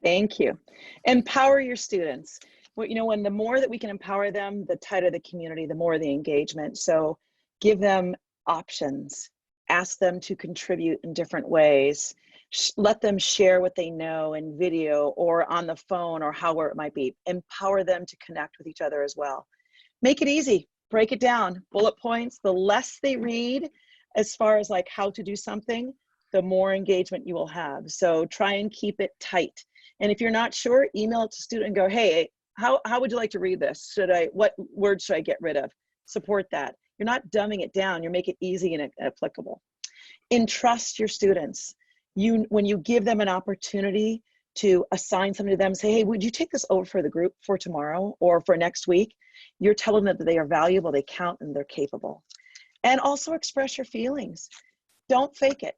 Thank you. Empower your students. Well, you know, when the more that we can empower them, the tighter the community, the more the engagement. So give them options, ask them to contribute in different ways, let them share what they know in video or on the phone or however it might be. Empower them to connect with each other as well. Make it easy, break it down, bullet points. The less they read as far as like how to do something, the more engagement you will have. So try and keep it tight. And if you're not sure, email it to student and go, hey, how would you like to read this? What words should I get rid of? Support that. You're not dumbing it down, you make it easy and applicable. Entrust your students. When you give them an opportunity to assign something to them, say, hey, would you take this over for the group for tomorrow or for next week? You're telling them that they are valuable, they count, and they're capable. And also express your feelings. Don't fake it.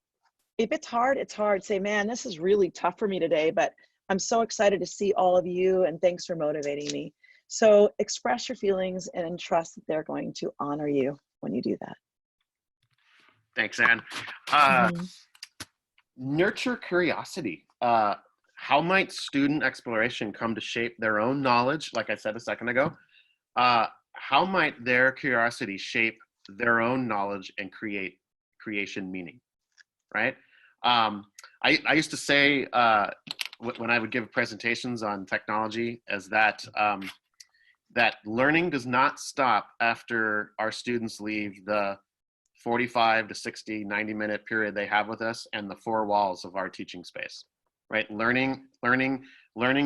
If it's hard, it's hard. Say, man, this is really tough for me today, but I'm so excited to see all of you and thanks for motivating me. So express your feelings and trust that they're going to honor you when you do that. Thanks, Anne. Nurture curiosity. How might student exploration come to shape their own knowledge? Like I said a second ago, how might their curiosity shape their own knowledge and creation meaning, right? I used to say when I would give presentations on technology is that that learning does not stop after our students leave the 45 to 60, 90-minute period they have with us and the four walls of our teaching space, right? Learning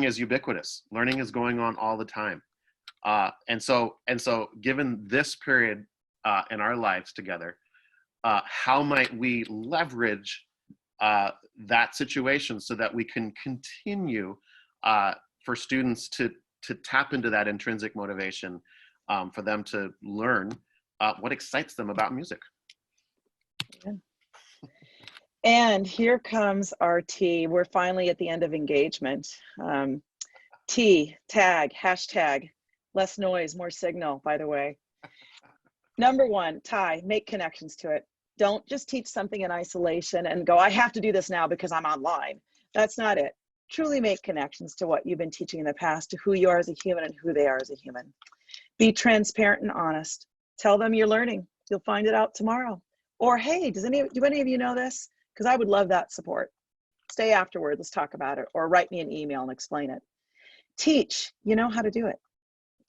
is ubiquitous. Learning is going on all the time. And so given this period in our lives together, how might we leverage that situation so that we can continue for students to tap into that intrinsic motivation for them to learn what excites them about music. Yeah. And here comes our T. We're finally at the end of engagement. T, tag, hashtag, less noise, more signal, by the way. Number one, Ty, make connections to it. Don't just teach something in isolation and go, I have to do this now because I'm online. That's not it. Truly make connections to what you've been teaching in the past, to who you are as a human and who they are as a human. Be transparent and honest. Tell them you're learning. You'll find it out tomorrow. Or, hey, do any of you know this? Because I would love that support. Stay afterward, let's talk about it. Or write me an email and explain it. Teach, you know how to do it.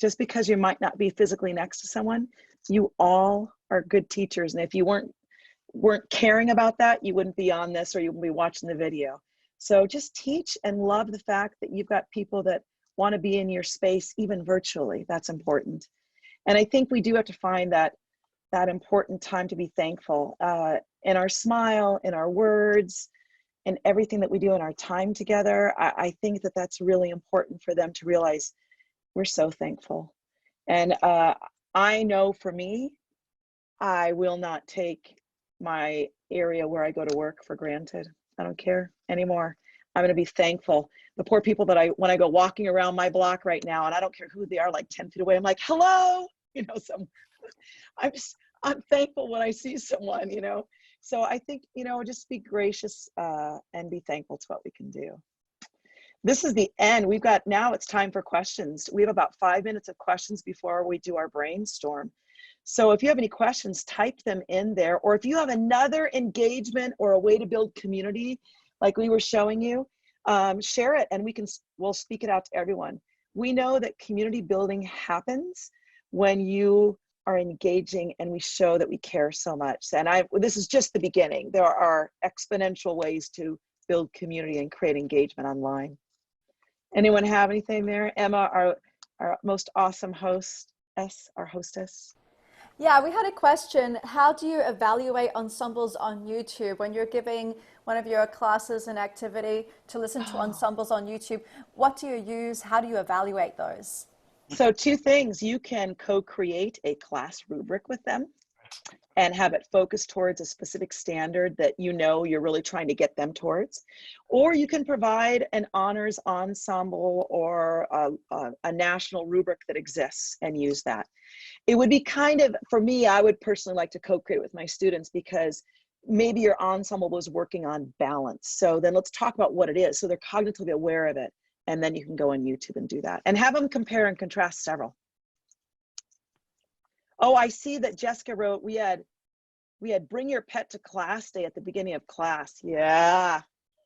Just because you might not be physically next to someone, you all are good teachers. And if you weren't caring about that, you wouldn't be on this or you wouldn't be watching the video. So just teach and love the fact that you've got people that want to be in your space, even virtually. That's important. And I think we do have to find that important time to be thankful in our smile, in our words, in everything that we do in our time together. I think that that's really important for them to realize we're so thankful. And I know for me, I will not take my area where I go to work for granted. I don't care anymore. I'm going to be thankful. The poor people that when I go walking around my block right now, and I don't care who they are, like 10 feet away, I'm like, hello, I'm thankful when I see someone, So I think, just be gracious and be thankful to what we can do. This is the end. Now it's time for questions. We have about 5 minutes of questions before we do our brainstorm. So if you have any questions, type them in there. Or if you have another engagement or a way to build community, like we were showing you, share it and we'll speak it out to everyone. We know that community building happens when you are engaging and we show that we care so much. And this is just the beginning. There are exponential ways to build community and create engagement online. Anyone have anything there? Emma, our most awesome hostess. Yeah, we had a question. How do you evaluate ensembles on YouTube when you're giving one of your classes an activity to listen to Oh. ensembles on YouTube? What do you use? How do you evaluate those? So two things, you can co-create a class rubric with them and have it focused towards a specific standard that you know you're really trying to get them towards. Or you can provide an honors ensemble or a national rubric that exists and use that. It would be kind of, for me, I would personally like to co-create with my students because maybe your ensemble was working on balance. So then let's talk about what it is. So they're cognitively aware of it. And then you can go on YouTube and do that and have them compare and contrast several. Oh, I see that Jessica wrote, we had bring your pet to class day at the beginning of class. Yeah,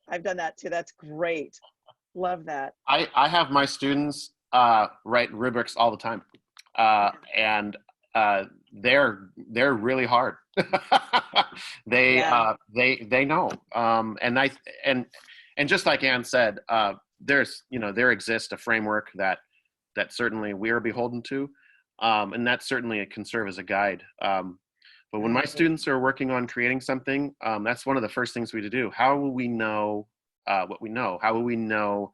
I've done that too. That's great. Love that. I have my students write rubrics all the time, and they're really hard. they Yeah. they know, and just like Anne said, there exists a framework that certainly we're beholden to, and that certainly can serve as a guide. But when my students are working on creating something, that's one of the first things we do. How will we know what we know? How will we know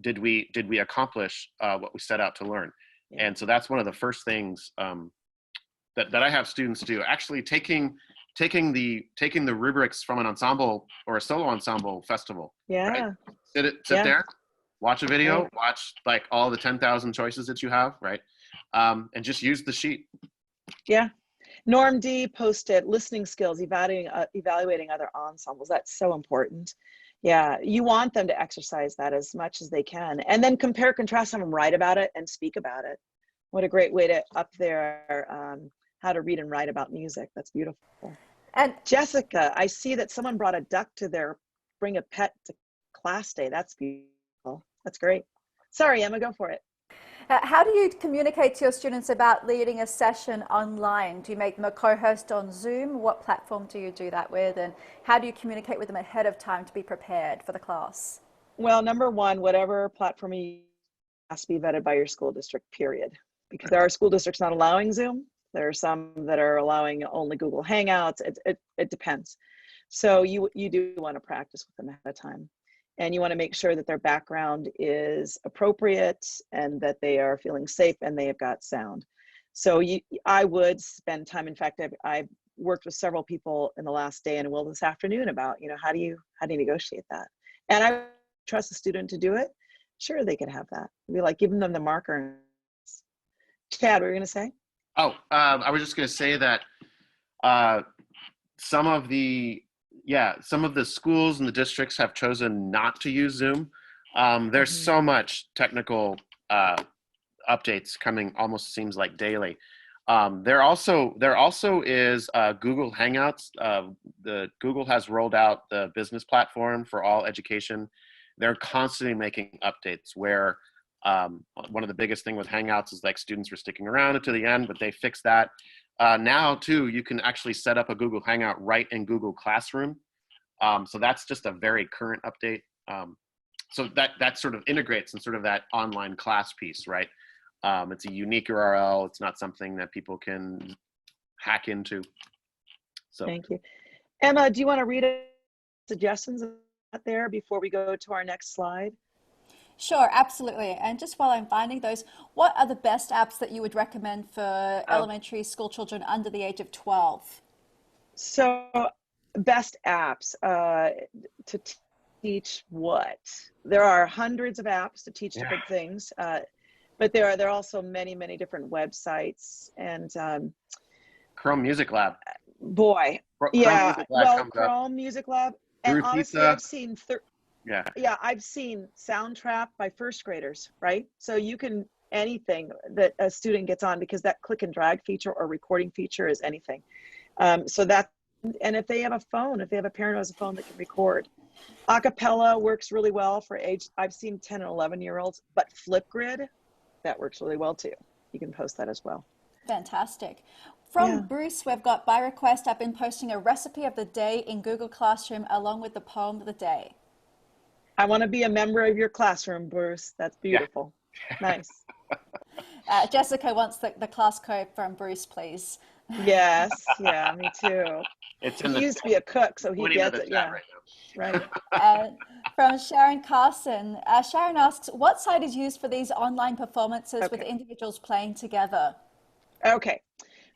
did we accomplish what we set out to learn? Yeah. And so that's one of the first things that I have students do. Actually, taking the rubrics from an ensemble or a solo ensemble festival. Yeah. Right? Sit Yeah. there, watch a video, Right. watch like all the 10,000 choices that you have, right? And just use the sheet. Yeah. Norm D posted listening skills, evaluating other ensembles. That's so important. Yeah, you want them to exercise that as much as they can. And then compare, contrast, have them write about it and speak about it. What a great way to up their how to read and write about music. That's beautiful. And Jessica, I see that someone brought a duck to their bring a pet to class day. That's beautiful. That's great. Sorry, Emma, go for it. how do you communicate to your students about leading a session online? Do you make them a co-host on Zoom? What platform do you do that with? And how do you communicate with them ahead of time to be prepared for the class? Well, number one, whatever platform you use has to be vetted by your school district, period. Because there are school districts not allowing Zoom. There are some that are allowing only Google Hangouts. It depends. So you do want to practice with them ahead of time. And you want to make sure that their background is appropriate and that they are feeling safe and they have got sound. So I would spend time. In fact, I've worked with several people in the last day and will this afternoon about, how do you negotiate that? And I trust the student to do it. Sure, they could have that. It'd be like giving them the marker. Chad, what were you going to say? Oh, I was just going to say that some of the schools and the districts have chosen not to use Zoom. There's so much technical updates coming, almost seems like daily. There also is Google Hangouts. The Google has rolled out the business platform for all education. They're constantly making updates where one of the biggest thing with Hangouts is like students were sticking around until the end, but they fixed that. Now too, you can actually set up a Google Hangout right in Google Classroom. So that's just a very current update. So that sort of integrates in sort of that online class piece, right? It's a unique URL. It's not something that people can hack into. So Thank you. Emma, do you want to read suggestions out there before we go to our next slide? Sure, absolutely. And just while I'm finding those, what are the best apps that you would recommend for elementary school children under the age of 12? So best apps to teach what? There are hundreds of apps to teach different things, but there are also many different websites and Chrome Music Lab. Boy, Chrome yeah. Music Lab Well, comes Chrome up. Music Lab, and Groove honestly, Pizza. I've seen Yeah, I've seen Soundtrap by first graders, right? So you can anything that a student gets on because that click and drag feature or recording feature is anything. So that, and if they have a phone, if they have a parent who has a phone that can record. Acapella works really well for I've seen 10 and 11-year-olds, but Flipgrid, that works really well too. You can post that as well. Fantastic. From Bruce, we've got by request, I've been posting a recipe of the day in Google Classroom along with the poem of the day. I want to be a member of your classroom, Bruce. That's beautiful. Yeah. Nice. Jessica wants the class code from Bruce, please. Yes, yeah, me too. It's in He the used to be a cook, so he pointing to gets the it. chat Yeah, right now. right. And from Sharon Carson, Sharon asks, what site is used for these online performances with Okay. individuals playing together? Okay.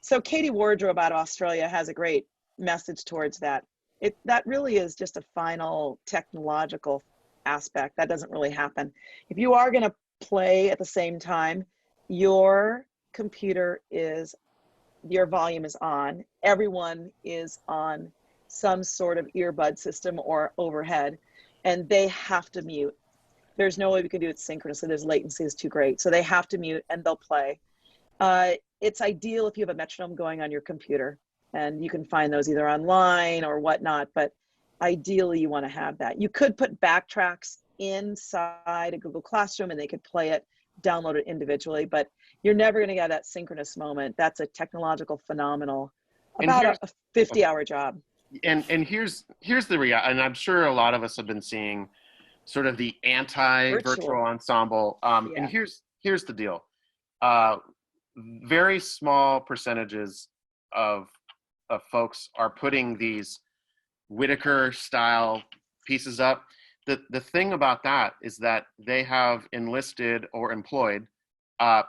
So Katie Wardrobe out of Australia has a great message towards that. That really is just a final technological aspect. That doesn't really happen. If you are going to play at the same time, your computer is, your volume is on. Everyone is on some sort of earbud system or overhead, and they have to mute. There's no way we can do it synchronously. There's latency is too great. So they have to mute and they'll play. It's ideal if you have a metronome going on your computer, and you can find those either online or whatnot, but ideally you want to have that. You could put backtracks inside a Google Classroom and they could play it, download it individually, but you're never going to get that synchronous moment. That's a technological phenomenal, about a 50-hour job. And here's the reality, and I'm sure a lot of us have been seeing sort of the anti-virtual ensemble. Yeah. And here's the deal. Very small percentages of folks are putting these Whitaker style pieces up. The thing about that is that they have enlisted or employed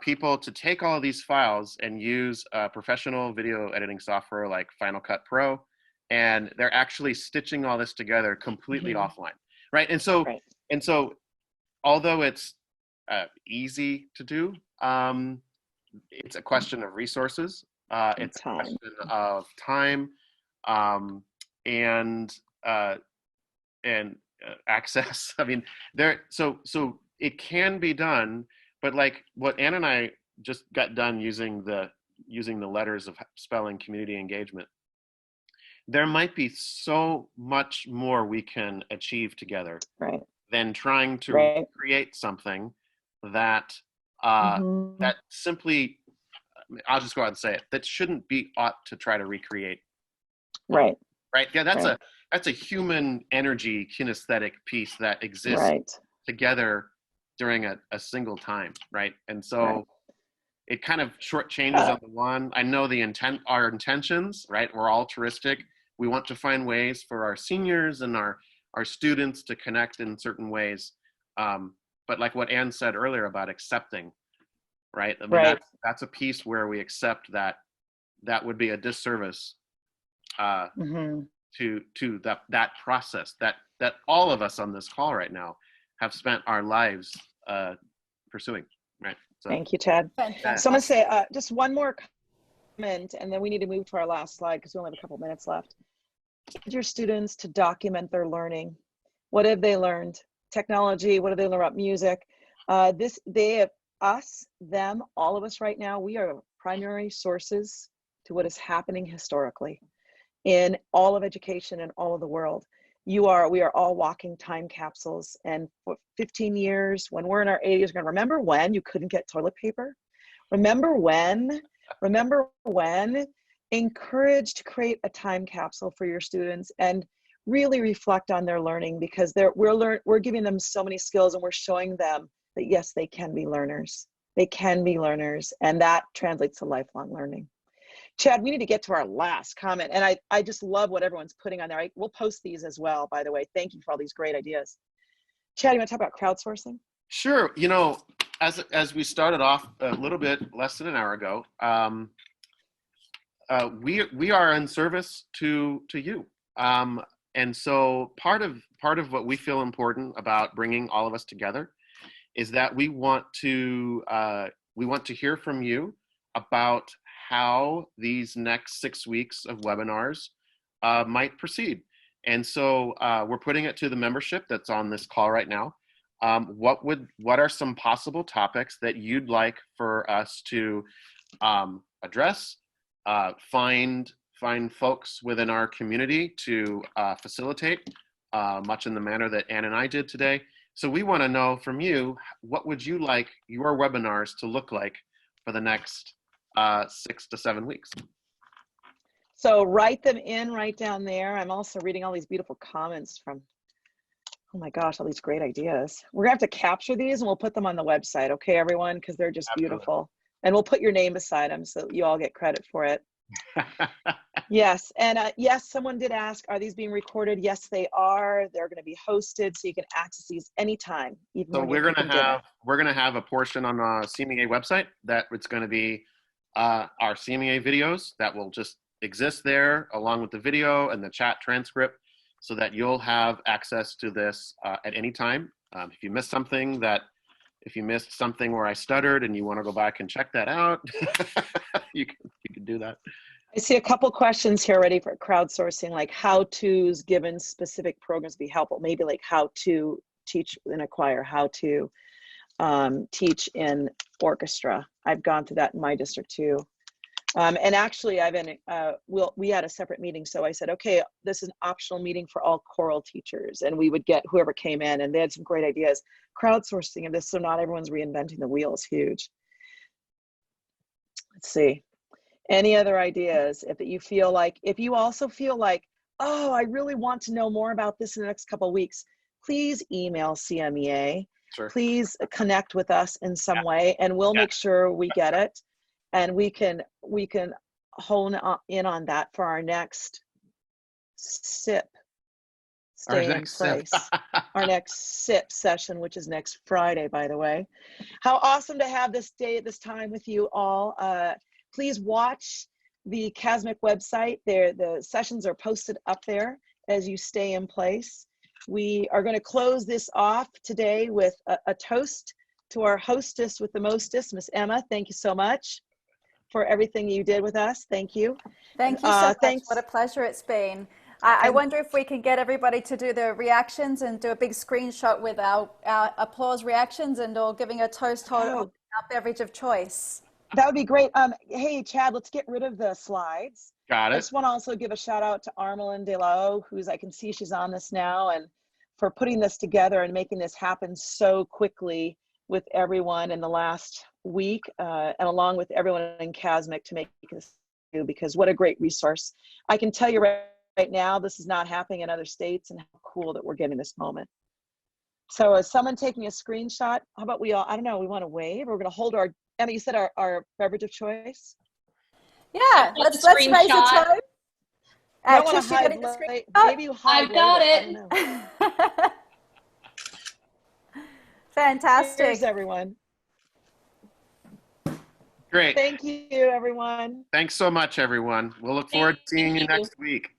people to take all of these files and use professional video editing software like Final Cut Pro, and they're actually stitching all this together completely offline, right? And so although it's easy to do, it's a question of resources. It's a question of time and access. I mean, so it can be done, but like what Ann and I just got done using the letters of spelling community engagement, there might be so much more we can achieve together than trying to create something that that simply, I'll just go out and say it, that shouldn't be ought to try to recreate. Right. Yeah, that's a human energy kinesthetic piece that exists together during a single time, right? And so it kind of shortchanges on the one. I know our intentions, right? We're altruistic. We want to find ways for our seniors and our students to connect in certain ways. But like what Ann said earlier about accepting, right? I mean, that's a piece where we accept that would be a disservice to that process that all of us on this call right now have spent our lives pursuing, right? So, thank you, Ted. So I'm gonna say just one more comment, and then we need to move to our last slide because we only have a couple minutes left. Get your students to document their learning. What have they learned? Technology, what have they learned about music? They have us, them, all of us right now, we are primary sources to what is happening historically in all of education and all of the world. We are all walking time capsules, and for 15 years, when we're in our 80s, we're gonna remember when you couldn't get toilet paper? Remember when? Encourage to create a time capsule for your students and really reflect on their learning, because we're giving them so many skills, and we're showing them that yes, they can be learners. They can be learners, and that translates to lifelong learning. Chad, we need to get to our last comment, and I just love what everyone's putting on there. We'll post these as well, by the way. Thank you for all these great ideas. Chad, you want to talk about crowdsourcing? Sure. You know, as we started off a little bit less than an hour ago, we are in service to you, and so part of what we feel important about bringing all of us together is that we want to hear from you about how these next 6 weeks of webinars might proceed. And so we're putting it to the membership that's on this call right now. What are some possible topics that you'd like for us to address, find folks within our community to facilitate, much in the manner that Ann and I did today. So we want to know from you, what would you like your webinars to look like for the next 6 to 7 weeks? So write them in right down there. I'm also reading all these beautiful comments from, oh my gosh, all these great ideas. We're gonna have to capture these and we'll put them on the website, okay, everyone? Because they're just beautiful. And we'll put your name beside them so you all get credit for it. Yes, and yes, someone did ask, are these being recorded? Yes, they are. They're going to be hosted, so you can access these anytime, even So when we're you're gonna cooking dinner. have a portion on the CMEA website that it's going to be our CMEA videos that will just exist there along with the video and the chat transcript, so that you'll have access to this at any time. If you missed something where I stuttered and you want to go back and check that out, you can do that. I see a couple questions here already for crowdsourcing, like how-tos given specific programs be helpful. Maybe like how to teach in a choir, how to teach in orchestra. I've gone through that in my district too. And actually, we had a separate meeting. So I said, okay, this is an optional meeting for all choral teachers. And we would get whoever came in, and they had some great ideas. Crowdsourcing of this, so not everyone's reinventing the wheel, is huge. Let's see. Any other ideas? If you also feel like, oh, I really want to know more about this in the next couple of weeks, please email CMEA. Sure. Please connect with us in some way, and we'll make sure we get it. And we can hone in on that for our next SIP. Stay in place. Our next SIP session, which is next Friday, by the way. How awesome to have this day at this time with you all. Please watch the CASMIC website. The sessions are posted up there as you stay in place. We are going to close this off today with a toast to our hostess with the mostest, Miss Emma. Thank you so much for everything you did with us. Thank you. Thank you so much. Thanks. What a pleasure it's been. I wonder if we can get everybody to do the reactions and do a big screenshot with our applause reactions and all giving a toast on our beverage of choice. That would be great. Hey, Chad, let's get rid of the slides. Got it. I just want to also give a shout out to Armelin Delao, I can see she's on this now, and for putting this together and making this happen so quickly with everyone in the last week, and along with everyone in CASMIC to make this do, because what a great resource. I can tell you right now, this is not happening in other states, and how cool that we're getting this moment. So is someone taking a screenshot? How about we all, I don't know, we want to wave? We're going to hold our, Emma, you said our beverage of choice? Yeah, let's raise a toast. I want to hide, maybe you hide. I've got it. Fantastic. Cheers, everyone. Great. Thank you, everyone. Thanks so much, everyone. We'll look forward to seeing you next week.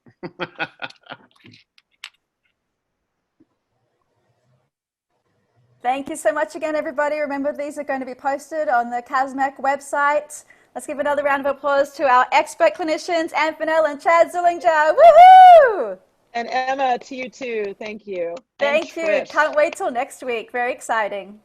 Thank you so much again, everybody. Remember, these are going to be posted on the CASMAC website. Let's give another round of applause to our expert clinicians, Ann Fennell and Chad Zillinger. Woohoo! And Emma, to you too. Thank you. Thank you. Can't wait till next week. Very exciting.